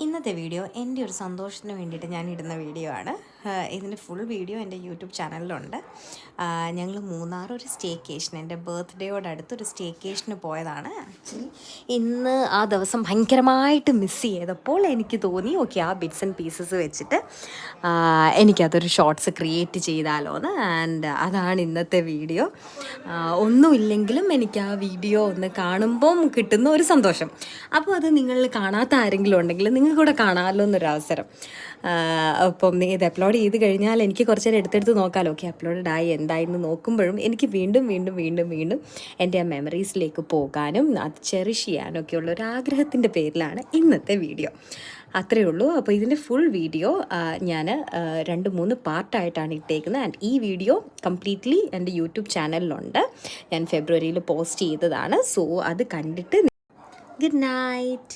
ഇന്നത്തെ വീഡിയോ എൻ്റെ ഒരു സന്തോഷത്തിന് വേണ്ടിയിട്ട് ഞാൻ ഇടുന്ന വീഡിയോ ആണ്. ഇതിൻ്റെ ഫുൾ വീഡിയോ എൻ്റെ യൂട്യൂബ് ചാനലിലുണ്ട്. ഞങ്ങൾ മൂന്നാർ ഒരു സ്റ്റേക്കേഷൻ, എൻ്റെ ബർത്ത്ഡേയോടടുത്തൊരു സ്റ്റേക്കേഷന് പോയതാണ്. ആക്ച്വലി ഇന്ന് ആ ദിവസം ഭയങ്കരമായിട്ട് മിസ് ചെയ്തപ്പോൾ എനിക്ക് തോന്നി ഓക്കെ ആ ബിറ്റ്സ് ആൻഡ് പീസസ് വെച്ചിട്ട് എനിക്കതൊരു ഷോർട്സ് ക്രിയേറ്റ് ചെയ്താലോ എന്ന്. ആൻഡ് അതാണ് ഇന്നത്തെ വീഡിയോ. ഒന്നുമില്ലെങ്കിലും എനിക്ക് ആ വീഡിയോ ഒന്ന് കാണുമ്പം കിട്ടുന്ന ഒരു സന്തോഷം. അപ്പോൾ അത് നിങ്ങൾ കാണാത്ത ആരെങ്കിലും ഉണ്ടെങ്കിൽ നിങ്ങൾക്ക് കൂടെ കാണാമല്ലോ എന്നൊരവസരം. അപ്പം ഇത് അപ്ലോഡ് ചെയ്ത് കഴിഞ്ഞാൽ എനിക്ക് കുറച്ച് നേരം എടുത്തെടുത്ത് നോക്കാമല്ലോ, ഓക്കെ അപ്ലോഡഡ് ആയി എന്തായെന്ന് നോക്കുമ്പോഴും എനിക്ക് വീണ്ടും വീണ്ടും വീണ്ടും വീണ്ടും എൻ്റെ ആ മെമ്മറീസിലേക്ക് പോകാനും അത് ചെറിഷ് ചെയ്യാനും ഒക്കെ ഉള്ള ഒരു ആഗ്രഹത്തിൻ്റെ പേരിലാണ് ഇന്നത്തെ വീഡിയോ. അത്രയേ ഉള്ളൂ. അപ്പോൾ ഇതിൻ്റെ ഫുൾ വീഡിയോ ഞാൻ 2-3 പാർട്ടായിട്ടാണ് ഇട്ടേക്കുന്നത്. ആൻഡ് ഈ വീഡിയോ കംപ്ലീറ്റ്ലി എൻ്റെ യൂട്യൂബ് ചാനലിലുണ്ട്. ഞാൻ ഫെബ്രുവരിയിൽ പോസ്റ്റ് ചെയ്തതാണ്. സോ അത് കണ്ടിട്ട് ഗുഡ് നൈറ്റ്.